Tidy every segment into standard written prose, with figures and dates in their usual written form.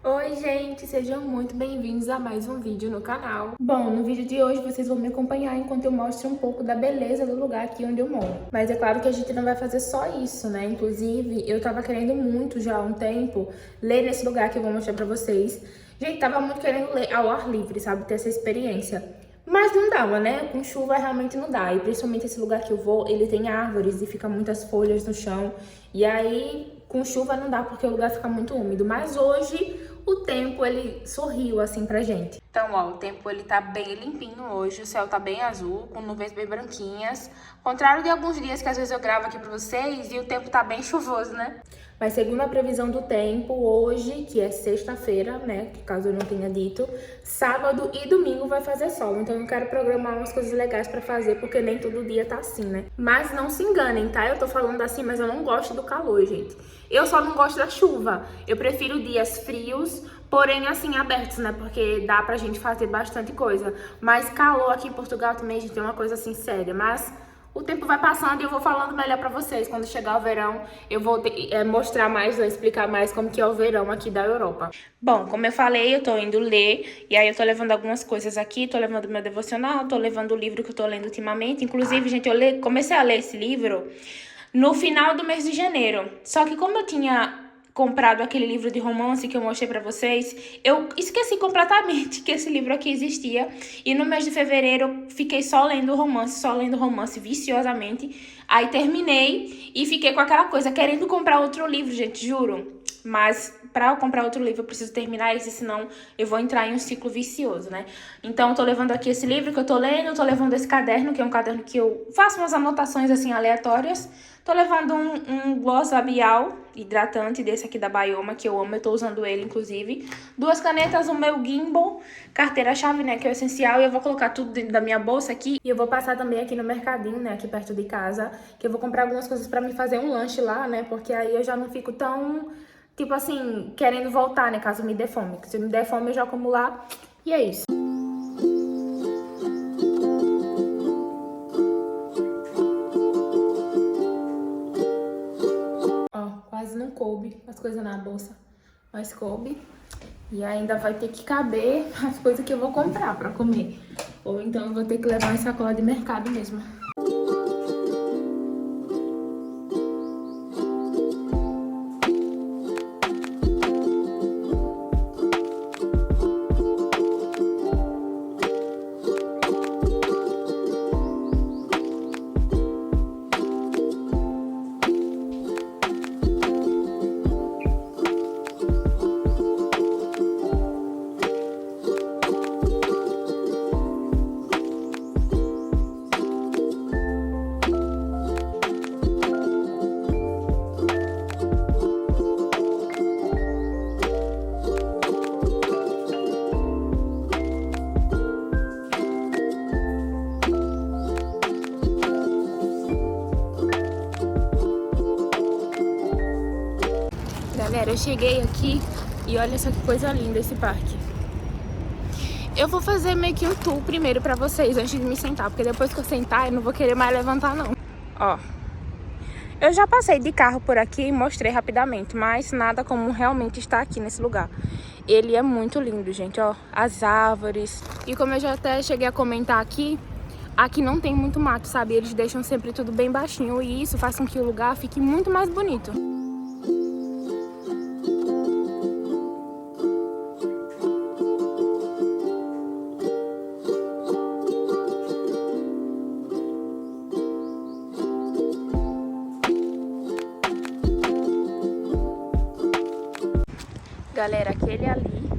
Oi, gente, sejam muito bem-vindos a mais um vídeo no canal. Bom, no vídeo de hoje vocês vão me acompanhar enquanto eu mostro um pouco da beleza do lugar aqui onde eu moro. Mas é claro que a gente não vai fazer só isso, né? Inclusive, eu tava querendo muito já há um tempo ler nesse lugar que eu vou mostrar pra vocês. Gente, tava muito querendo ler ao ar livre, sabe? Ter essa experiência. Mas não dava, né? Com chuva realmente não dá. E principalmente esse lugar que eu vou, ele tem árvores e fica muitas folhas no chão. E aí, com chuva não dá porque o lugar fica muito úmido. Mas hoje o tempo ele sorriu assim pra gente. Então, ó, o tempo ele tá bem limpinho hoje, o céu tá bem azul, com nuvens bem branquinhas. Contrário de alguns dias que às vezes eu gravo aqui pra vocês e o tempo tá bem chuvoso, né? Mas segundo a previsão do tempo, hoje, que é sexta-feira, né, que caso eu não tenha dito, sábado e domingo vai fazer sol. Então eu quero programar umas coisas legais pra fazer, porque nem todo dia tá assim, né? Mas não se enganem, tá? Eu tô falando assim, mas eu não gosto do calor, gente. Eu só não gosto da chuva. Eu prefiro dias frios, porém assim, abertos, né? Porque dá pra gente fazer bastante coisa. Mas calor aqui em Portugal também, gente, é uma coisa assim séria. Mas o tempo vai passando e eu vou falando melhor pra vocês. Quando chegar o verão, eu vou mostrar mais, vou explicar mais como que é o verão aqui da Europa. Bom, como eu falei, eu tô indo ler, e aí eu tô levando algumas coisas aqui, tô levando meu devocional, tô levando o livro que eu tô lendo ultimamente. Inclusive, gente, comecei a ler esse livro no final do mês de janeiro. Só que como eu tinha comprado aquele livro de romance que eu mostrei pra vocês, eu esqueci completamente que esse livro aqui existia. E no mês de fevereiro eu fiquei só lendo romance viciosamente. Aí terminei e fiquei com aquela coisa, querendo comprar outro livro, gente, juro. Mas para eu comprar outro livro eu preciso terminar esse, senão eu vou entrar em um ciclo vicioso, né? Então eu tô levando aqui esse livro que eu tô lendo, tô levando esse caderno, que é um caderno que eu faço umas anotações assim aleatórias. Tô levando um gloss labial hidratante desse aqui da Bioma, que eu amo, eu tô usando ele inclusive. Duas canetas, o meu gimbal, carteira-chave, né, que é o essencial. E eu vou colocar tudo dentro da minha bolsa aqui. E eu vou passar também aqui no mercadinho, né, aqui perto de casa, que eu vou comprar algumas coisas pra me fazer um lanche lá, né, porque aí eu já não fico tão, tipo assim, querendo voltar, né, caso me dê fome. Se me der fome eu já como lá e é isso. Ó, quase não coube as coisas na bolsa, mas coube. E ainda vai ter que caber as coisas que eu vou comprar pra comer. Ou então eu vou ter que levar em sacola de mercado mesmo. Galera, eu cheguei aqui e olha só que coisa linda esse parque. Eu vou fazer meio que um tour primeiro pra vocês antes de me sentar, porque depois que eu sentar eu não vou querer mais levantar não. Ó, eu já passei de carro por aqui e mostrei rapidamente, mas nada como realmente estar aqui nesse lugar. Ele é muito lindo, gente, ó, as árvores. E como eu já até cheguei a comentar aqui, aqui não tem muito mato, sabe? Eles deixam sempre tudo bem baixinho e isso faz com que o lugar fique muito mais bonito. Galera, aquele ali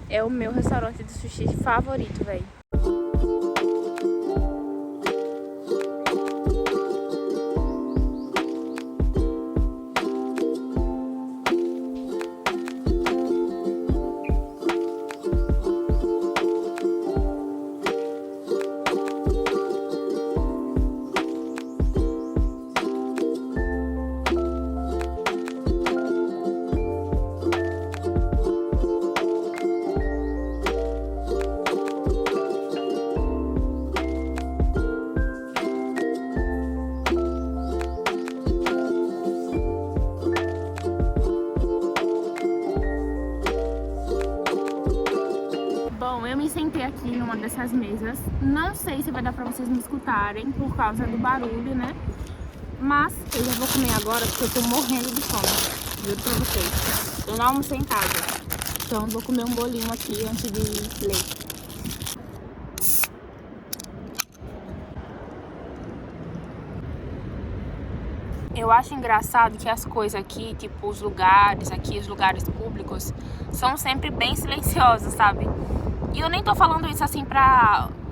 é o meu restaurante de sushi favorito, velho. me sentei aqui numa dessas mesas. Não sei se vai dar pra vocês me escutarem por causa do barulho, né? Mas eu já vou comer agora porque eu tô morrendo de fome. Juro pra vocês. Eu não almocei em casa. Então vou comer um bolinho aqui antes de ler. Eu acho engraçado que as coisas aqui, tipo os lugares públicos, são sempre bem silenciosos, sabe? E eu nem tô falando isso assim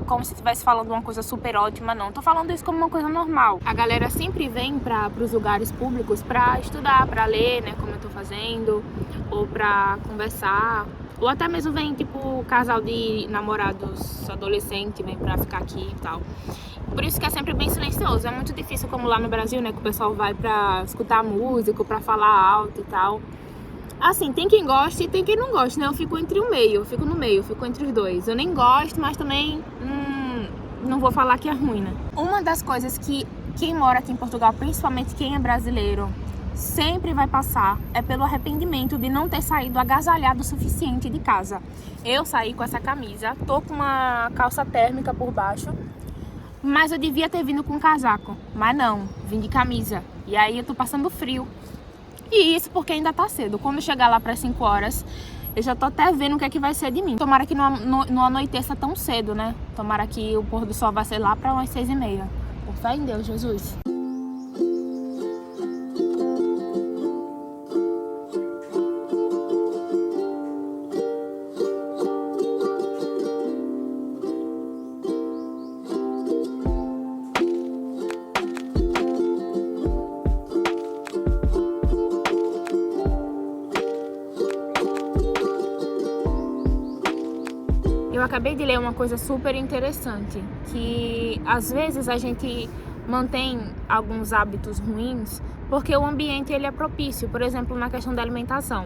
como se estivesse falando uma coisa super ótima, não. Tô falando isso como uma coisa normal. A galera sempre vem pros lugares públicos pra estudar, pra ler, né, como eu tô fazendo, ou pra conversar. Ou até mesmo vem, tipo, casal de namorados adolescentes, vem pra ficar aqui e tal. Por isso que é sempre bem silencioso. É muito difícil como lá no Brasil, né, que o pessoal vai pra escutar música, pra falar alto e tal. Assim, tem quem goste e tem quem não goste, né? Eu fico entre o meio, eu fico no meio, eu fico entre os dois. Eu nem gosto, mas também não vou falar que é ruim, né? Uma das coisas que quem mora aqui em Portugal, principalmente quem é brasileiro, sempre vai passar é pelo arrependimento de não ter saído agasalhado o suficiente de casa. Eu saí com essa camisa, tô com uma calça térmica por baixo, mas eu devia ter vindo com um casaco. Mas não, vim de camisa. E aí eu tô passando frio. E isso porque ainda tá cedo. Quando chegar lá para 5 horas, eu já tô até vendo o que é que vai ser de mim. Tomara que não anoiteça tão cedo, né? Tomara que o pôr do sol vai ser lá para umas 6h30. Por fé em Deus, Jesus. Eu acabei de ler uma coisa super interessante, que às vezes a gente mantém alguns hábitos ruins porque o ambiente ele é propício, por exemplo, na questão da alimentação.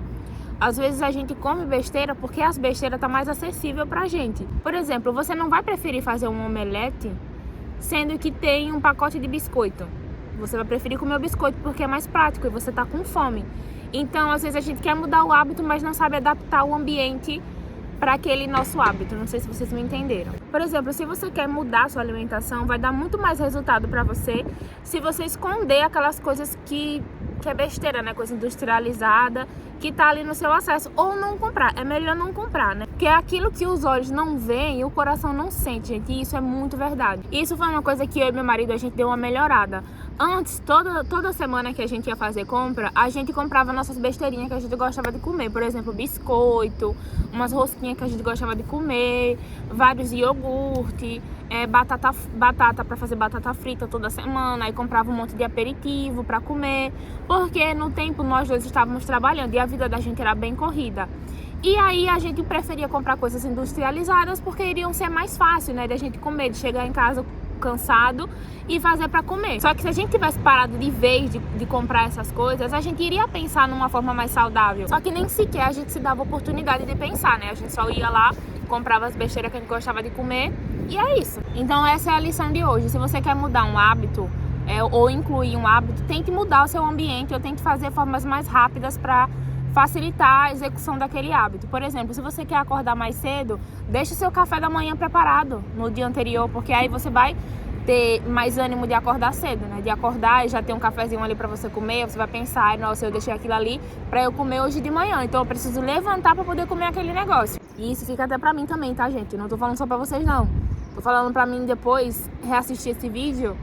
Às vezes a gente come besteira porque as besteiras tá mais acessível pra gente. Por exemplo, você não vai preferir fazer um omelete sendo que tem um pacote de biscoito. Você vai preferir comer o biscoito porque é mais prático e você tá com fome. Então, às vezes a gente quer mudar o hábito, mas não sabe adaptar o ambiente para aquele nosso hábito. Não sei se vocês me entenderam. Por exemplo, se você quer mudar a sua alimentação, vai dar muito mais resultado para você se você esconder aquelas coisas que é besteira, né? Coisa industrializada, que tá ali no seu acesso. Ou não comprar. É melhor não comprar, né? Porque é aquilo que os olhos não veem e o coração não sente, gente. E isso é muito verdade. Isso foi uma coisa que eu e meu marido, a gente deu uma melhorada. Antes, toda semana que a gente ia fazer compra, a gente comprava nossas besteirinhas que a gente gostava de comer. Por exemplo, biscoito, umas rosquinhas que a gente gostava de comer, vários iogurte, batata para fazer batata frita toda semana. Aí comprava um monte de aperitivo para comer, porque no tempo nós dois estávamos trabalhando e a vida da gente era bem corrida. E aí a gente preferia comprar coisas industrializadas porque iriam ser mais fácil, né, de a gente comer, de chegar em casa cansado e fazer para comer. Só que se a gente tivesse parado de vez de comprar essas coisas, a gente iria pensar numa forma mais saudável. Só que nem sequer a gente se dava oportunidade de pensar, né? A gente só ia lá, comprava as besteiras que a gente gostava de comer e é isso. Então essa é a lição de hoje. Se você quer mudar um hábito ou incluir um hábito, tente mudar o seu ambiente ou tente fazer formas mais rápidas para facilitar a execução daquele hábito. Por exemplo, se você quer acordar mais cedo, deixe o seu café da manhã preparado no dia anterior, porque aí você vai ter mais ânimo de acordar cedo, né? De acordar e já ter um cafezinho ali pra você comer, você vai pensar, nossa, eu deixei aquilo ali pra eu comer hoje de manhã, então eu preciso levantar pra poder comer aquele negócio. E isso fica até pra mim também, tá, gente? Não tô falando só pra vocês, não. Tô falando pra mim depois reassistir esse vídeo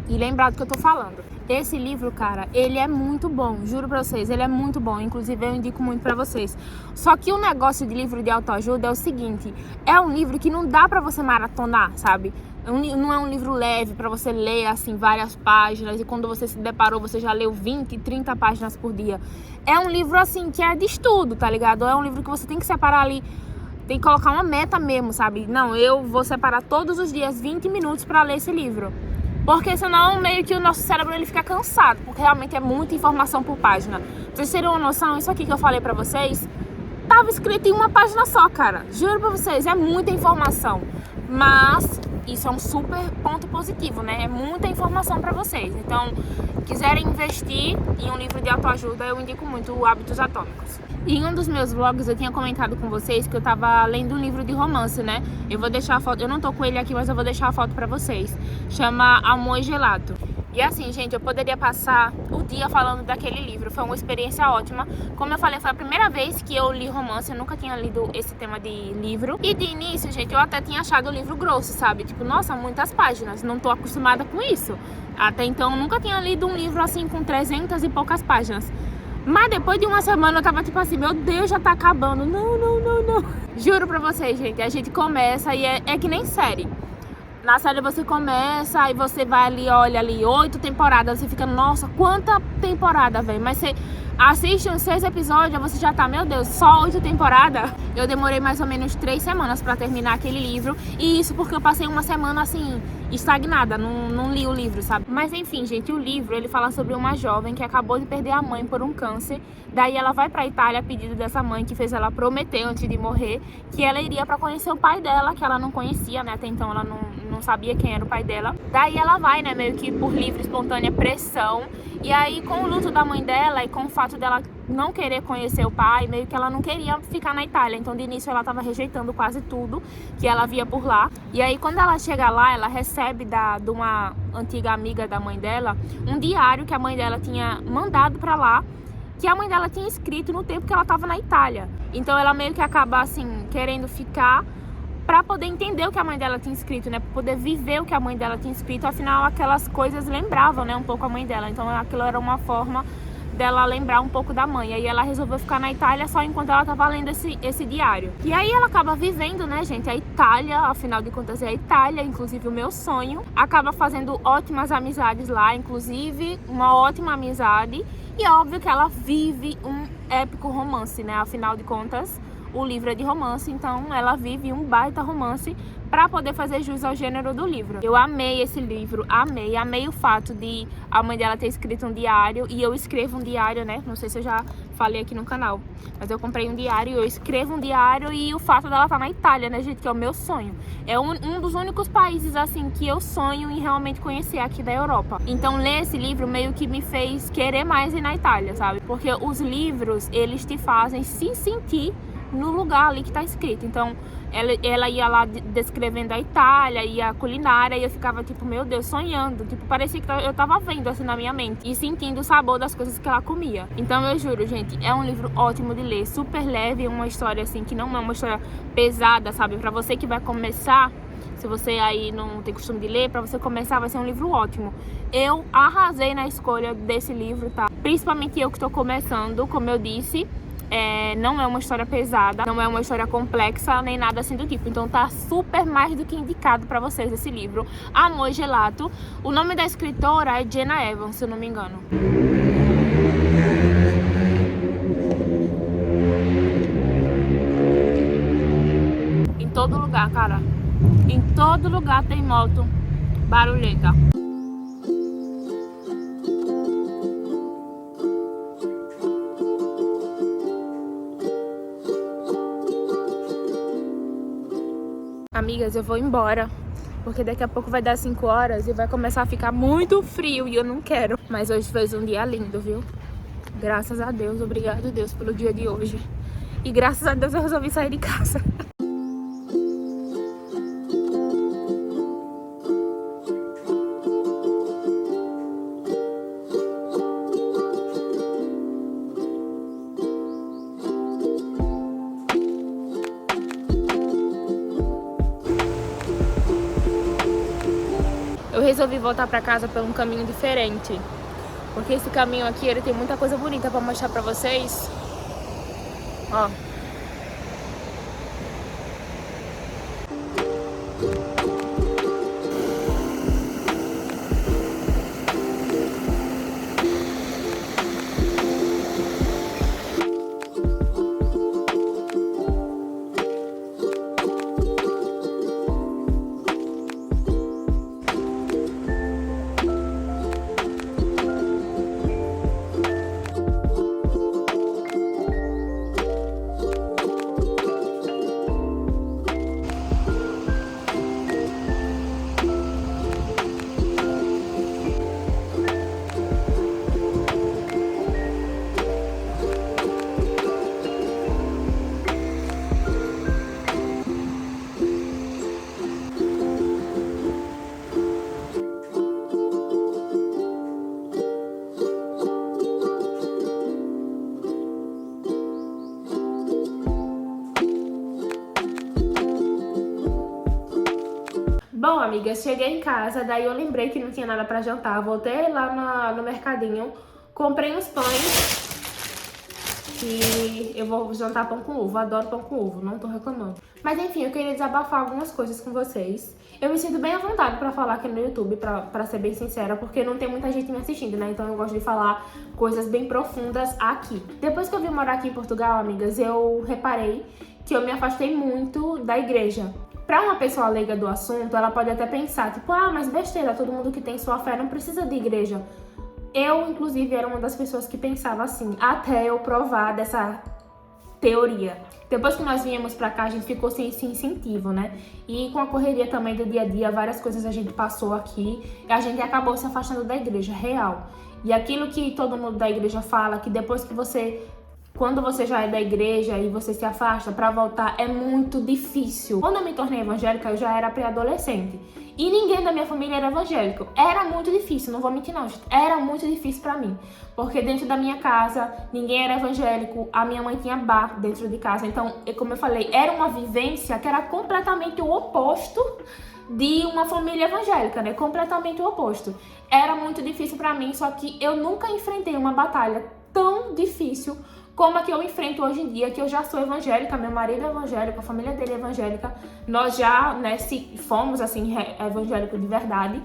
e lembrar do que eu tô falando. Esse livro, cara, ele é muito bom, juro pra vocês, ele é muito bom, inclusive eu indico muito pra vocês. Só que o negócio de livro de autoajuda é o seguinte, é um livro que não dá pra você maratonar, sabe? Não é um livro leve pra você ler, assim, várias páginas e quando você se deparou, você já leu 20, 30 páginas por dia. É um livro, assim, que é de estudo, tá ligado? É um livro que você tem que separar ali, tem que colocar uma meta mesmo, sabe? Não, eu vou separar todos os dias 20 minutos pra ler esse livro. Porque senão meio que o nosso cérebro ele fica cansado, porque realmente é muita informação por página. Pra vocês terem uma noção, isso aqui que eu falei pra vocês, tava escrito em uma página só, cara. Juro pra vocês, é muita informação. Mas isso é um super ponto positivo, né? É muita informação pra vocês. Então, quiserem investir em um livro de autoajuda, eu indico muito o Hábitos Atômicos. Em um dos meus vlogs eu tinha comentado com vocês que eu tava lendo um livro de romance, né? Eu vou deixar a foto, eu não tô com ele aqui, mas eu vou deixar a foto pra vocês. Chama Amor Gelato. E assim, gente, eu poderia passar o dia falando daquele livro. Foi uma experiência ótima. Como eu falei, foi a primeira vez que eu li romance. Eu nunca tinha lido esse tema de livro. E de início, gente, eu até tinha achado o livro grosso, sabe? Tipo, nossa, muitas páginas. Não tô acostumada com isso. Até então, eu nunca tinha lido um livro assim com 300 e poucas páginas. Mas depois de uma semana eu tava tipo assim, meu Deus, já tá acabando. Não. Juro pra vocês, gente, a gente começa e é que nem série. Na série você começa, aí você vai ali, olha ali, 8 temporadas, você fica, nossa, quanta temporada, velho. Mas você assiste uns 6 episódios, você já tá, meu Deus, só 8 temporadas? Eu demorei mais ou menos 3 semanas pra terminar aquele livro. E isso porque eu passei uma semana, assim, estagnada, não li o livro, sabe? Mas enfim, gente, o livro, ele fala sobre uma jovem que acabou de perder a mãe por um câncer. Daí ela vai pra Itália a pedido dessa mãe, que fez ela prometer antes de morrer que ela iria pra conhecer o pai dela, que ela não conhecia, né? Até então ela não sabia quem era o pai dela. Daí ela vai, né, meio que por livre, espontânea pressão. E aí, com o luto da mãe dela e com o fato dela não querer conhecer o pai, meio que ela não queria ficar na Itália. Então, de início, ela tava rejeitando quase tudo que ela via por lá. E aí, quando ela chega lá, ela recebe de uma antiga amiga da mãe dela um diário que a mãe dela tinha mandado pra lá, que a mãe dela tinha escrito no tempo que ela tava na Itália. Então, ela meio que acaba, assim, querendo ficar pra poder entender o que a mãe dela tinha escrito, né? Pra poder viver o que a mãe dela tinha escrito. Afinal, aquelas coisas lembravam, né, um pouco a mãe dela. Então, aquilo era uma forma dela lembrar um pouco da mãe. Aí ela resolveu ficar na Itália só enquanto ela tava lendo esse diário. E aí ela acaba vivendo, né, gente, a Itália, afinal de contas é a Itália, inclusive o meu sonho. Acaba fazendo ótimas amizades lá, inclusive uma ótima amizade. E é óbvio que ela vive um épico romance, né, afinal de contas o livro é de romance, então ela vive um baita romance para poder fazer jus ao gênero do livro. Eu amei esse livro, amei o fato de a mãe dela ter escrito um diário, e eu escrevo um diário, né? Não sei se eu já falei aqui no canal, mas eu comprei um diário, eu escrevo um diário, e o fato dela estar na Itália, né, gente, que é o meu sonho. É um dos únicos países, assim, que eu sonho em realmente conhecer aqui da Europa. Então, ler esse livro meio que me fez querer mais ir na Itália, sabe? Porque os livros, eles te fazem se sentir no lugar ali que tá escrito. Então ela ia lá descrevendo a Itália e a culinária, e eu ficava tipo, meu Deus, sonhando, tipo, parecia que eu tava vendo assim na minha mente e sentindo o sabor das coisas que ela comia. Então eu juro, gente, é um livro ótimo de ler, super leve, uma história assim que não é uma história pesada, sabe? Pra você que vai começar, se você aí não tem costume de ler, pra você começar vai ser um livro ótimo. Eu arrasei na escolha desse livro, tá? Principalmente eu que tô começando, como eu disse. Não é uma história pesada, não é uma história complexa, nem nada assim do tipo. Então tá super mais do que indicado pra vocês esse livro, Amor Gelato. O nome da escritora é Jenna Evans, se eu não me engano. Em todo lugar, cara, em todo lugar tem moto barulhenta. Amigas, eu vou embora, porque daqui a pouco vai dar 5 horas e vai começar a ficar muito frio e eu não quero. Mas hoje fez um dia lindo, viu? Graças a Deus, obrigado Deus pelo dia de hoje. E graças a Deus eu resolvi sair de casa. Eu resolvi voltar pra casa por um caminho diferente, porque esse caminho aqui, ele tem muita coisa bonita pra mostrar pra vocês. Ó. amiga, cheguei em casa, daí eu lembrei que não tinha nada pra jantar. Voltei lá no mercadinho, comprei uns pães e eu vou jantar pão com ovo. Adoro pão com ovo, não tô reclamando. Mas enfim, eu queria desabafar algumas coisas com vocês. Eu me sinto bem à vontade pra falar aqui no YouTube, pra ser bem sincera, porque não tem muita gente me assistindo, né? Então eu gosto de falar coisas bem profundas aqui. Depois que eu vim morar aqui em Portugal, amigas, eu reparei que eu me afastei muito da igreja. Pra uma pessoa leiga do assunto, ela pode até pensar, tipo, ah, mas besteira, todo mundo que tem sua fé não precisa de igreja. Eu, inclusive, era uma das pessoas que pensava assim, até eu provar dessa teoria. Depois que nós viemos pra cá, a gente ficou sem esse incentivo, né? E com a correria também do dia a dia, várias coisas a gente passou aqui e a gente acabou se afastando da igreja, real. E aquilo que todo mundo da igreja fala, que depois que quando você já é da igreja e você se afasta, pra voltar é muito difícil. Quando eu me tornei evangélica, eu já era pré-adolescente. E ninguém da minha família era evangélico. Era muito difícil, não vou mentir não, gente. Era muito difícil pra mim. Porque dentro da minha casa, ninguém era evangélico. A minha mãe tinha bar dentro de casa. Então, como eu falei, era uma vivência que era completamente o oposto de uma família evangélica, né? Completamente o oposto. Era muito difícil pra mim, só que eu nunca enfrentei uma batalha tão difícil como a que eu enfrento hoje em dia, que eu já sou evangélica, meu marido é evangélico, a família dele é evangélica, nós já, né, fomos, assim, evangélicos de verdade,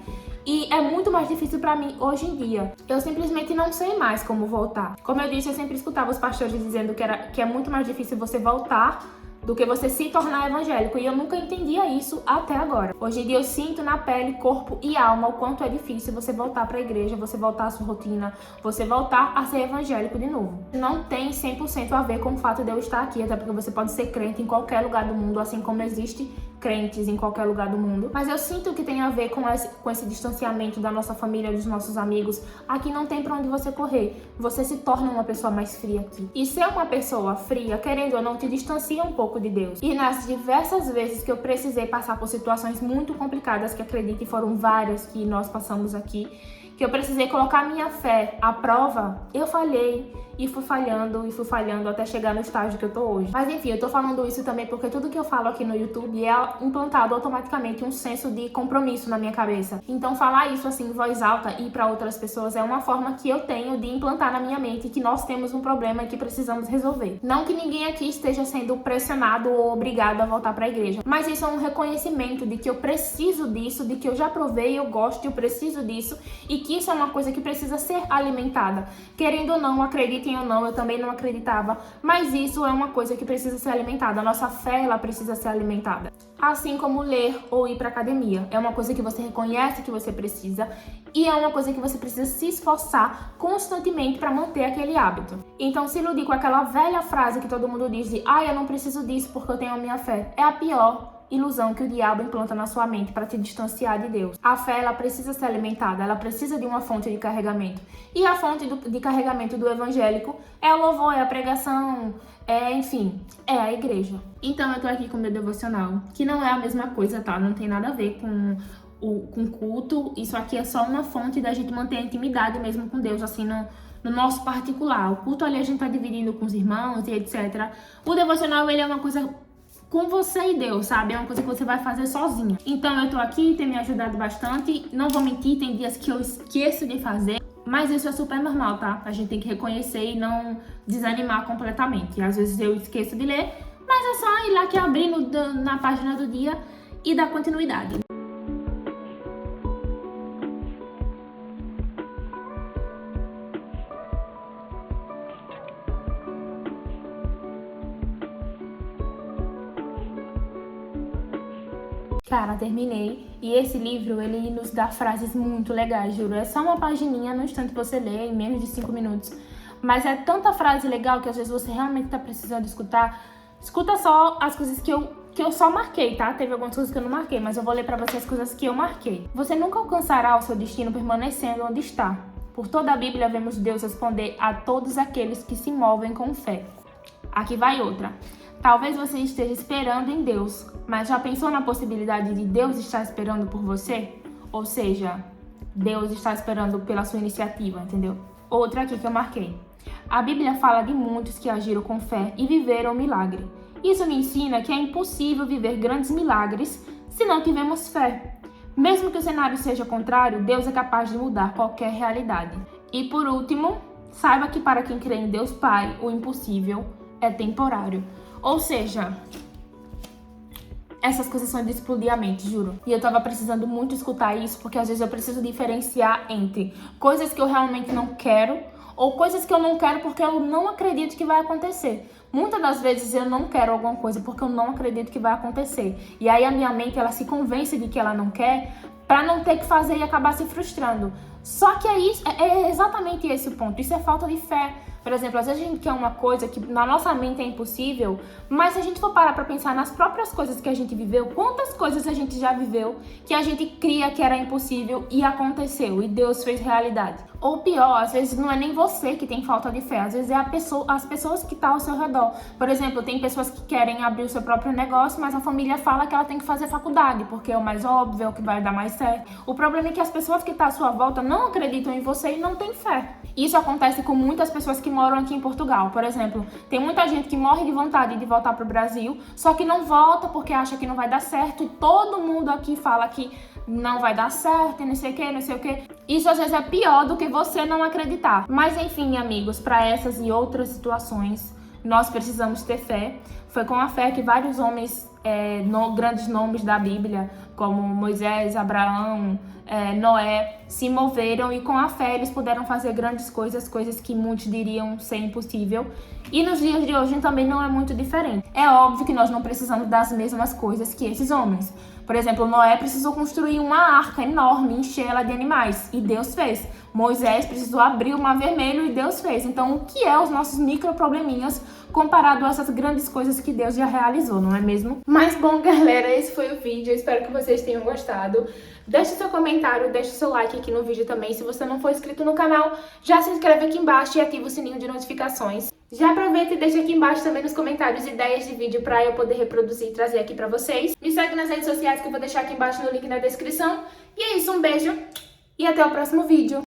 e é muito mais difícil pra mim hoje em dia. Eu simplesmente não sei mais como voltar. Como eu disse, eu sempre escutava os pastores dizendo que é muito mais difícil você voltar do que você se tornar evangélico, e eu nunca entendia isso até agora. Hoje em dia eu sinto na pele, corpo e alma o quanto é difícil você voltar para a igreja, você voltar à sua rotina, você voltar a ser evangélico de novo. Não tem 100% a ver com o fato de eu estar aqui, até porque você pode ser crente em qualquer lugar do mundo, assim como existe crentes em qualquer lugar do mundo. Mas eu sinto que tem a ver com esse distanciamento da nossa família, dos nossos amigos. Aqui não tem pra onde você correr. Você se torna uma pessoa mais fria aqui. E ser uma pessoa fria, querendo ou não, te distancia um pouco de Deus. E nas diversas vezes que eu precisei passar por situações muito complicadas, que acredite foram várias que nós passamos aqui, que eu precisei colocar minha fé à prova, eu falhei. E fui falhando até chegar no estágio que eu tô hoje. Mas enfim, eu tô falando isso também porque tudo que eu falo aqui no YouTube é implantado automaticamente um senso de compromisso na minha cabeça. Então falar isso assim em voz alta e para outras pessoas é uma forma que eu tenho de implantar na minha mente que nós temos um problema e que precisamos resolver. Não que ninguém aqui esteja sendo pressionado ou obrigado a voltar para a igreja, mas isso é um reconhecimento de que eu preciso disso, de que eu já provei, eu gosto, eu preciso disso e que isso é uma coisa que precisa ser alimentada. Querendo ou não, acredite ou não, eu também não acreditava, mas isso é uma coisa que precisa ser alimentada. A nossa fé, ela precisa ser alimentada. Assim como ler ou ir pra academia. É uma coisa que você reconhece que você precisa e é uma coisa que você precisa se esforçar constantemente para manter aquele hábito. Então, se iludir com aquela velha frase que todo mundo diz de eu não preciso disso porque eu tenho a minha fé, é a pior ilusão que o diabo implanta na sua mente para te distanciar de Deus. A fé, ela precisa ser alimentada, ela precisa de uma fonte de carregamento. E a fonte de carregamento do evangélico é o louvor, é a pregação, enfim, é a igreja. Então eu tô aqui com o meu devocional, que não é a mesma coisa, tá? Não tem nada a ver com culto. Isso aqui é só uma fonte da gente manter a intimidade mesmo com Deus, assim, no nosso particular. O culto ali a gente tá dividindo com os irmãos e etc. O devocional, ele é uma coisa com você e Deus, sabe? É uma coisa que você vai fazer sozinha. Então eu tô aqui, tem me ajudado bastante. Não vou mentir, tem dias que eu esqueço de fazer. Mas isso é super normal, tá? A gente tem que reconhecer e não desanimar completamente. Às vezes eu esqueço de ler, mas é só ir lá que abrir na página do dia e dar continuidade. Cara, terminei. E esse livro, ele nos dá frases muito legais, juro. É só uma pagininha, no instante você lê, em menos de 5 minutos. Mas é tanta frase legal que às vezes você realmente tá precisando escutar. Escuta só as coisas que eu só marquei, tá? Teve algumas coisas que eu não marquei, mas eu vou ler pra você as coisas que eu marquei. Você nunca alcançará o seu destino permanecendo onde está. Por toda a Bíblia, vemos Deus responder a todos aqueles que se movem com fé. Aqui vai outra. Talvez você esteja esperando em Deus, mas já pensou na possibilidade de Deus estar esperando por você? Ou seja, Deus está esperando pela sua iniciativa, entendeu? Outra aqui que eu marquei. A Bíblia fala de muitos que agiram com fé e viveram milagre. Isso me ensina que é impossível viver grandes milagres se não tivermos fé. Mesmo que o cenário seja contrário, Deus é capaz de mudar qualquer realidade. E por último, saiba que para quem crê em Deus Pai, o impossível é temporário. Ou seja, essas coisas são de explodir a mente, juro. E eu tava precisando muito escutar isso, porque às vezes eu preciso diferenciar entre coisas que eu realmente não quero ou coisas que eu não quero porque eu não acredito que vai acontecer. Muitas das vezes eu não quero alguma coisa porque eu não acredito que vai acontecer. E aí a minha mente, ela se convence de que ela não quer para não ter que fazer e acabar se frustrando. Só que é exatamente esse o ponto. Isso é falta de fé. Por exemplo, às vezes a gente quer uma coisa que na nossa mente é impossível, mas se a gente for parar pra pensar nas próprias coisas que a gente viveu, quantas coisas a gente já viveu que a gente cria que era impossível e aconteceu, e Deus fez realidade. Ou pior, às vezes não é nem você que tem falta de fé, às vezes é as pessoas que estão ao seu redor. Por exemplo, tem pessoas que querem abrir o seu próprio negócio, mas a família fala que ela tem que fazer faculdade, porque é o mais óbvio, é o que vai dar mais certo. O problema é que as pessoas que estão à sua volta não acreditam em você e não têm fé. Isso acontece com muitas pessoas que moram aqui em Portugal. Por exemplo, tem muita gente que morre de vontade de voltar pro Brasil, só que não volta porque acha que não vai dar certo, e todo mundo aqui fala que não vai dar certo e não sei o que, não sei o que. Isso às vezes é pior do que você não acreditar. Mas enfim, amigos, para essas e outras situações, nós precisamos ter fé. Foi com a fé que vários homens, grandes nomes da Bíblia, como Moisés, Abraão, Noé, se moveram, e com a fé eles puderam fazer grandes coisas, coisas que muitos diriam ser impossível. E nos dias de hoje também não é muito diferente. É óbvio que nós não precisamos das mesmas coisas que esses homens. Por exemplo, Noé precisou construir uma arca enorme, encher ela de animais, e Deus fez. Moisés precisou abrir o Mar Vermelho, e Deus fez. Então, o que é os nossos microprobleminhas comparado a essas grandes coisas que Deus já realizou, não é mesmo? Mas bom, galera, esse foi o vídeo. Eu espero que vocês tenham gostado. Deixe seu comentário, deixe seu like aqui no vídeo também. Se você não for inscrito no canal, já se inscreve aqui embaixo e ativa o sininho de notificações. Já aproveita e deixa aqui embaixo também nos comentários ideias de vídeo pra eu poder reproduzir e trazer aqui pra vocês. Me segue nas redes sociais que eu vou deixar aqui embaixo no link na descrição. E é isso, um beijo e até o próximo vídeo.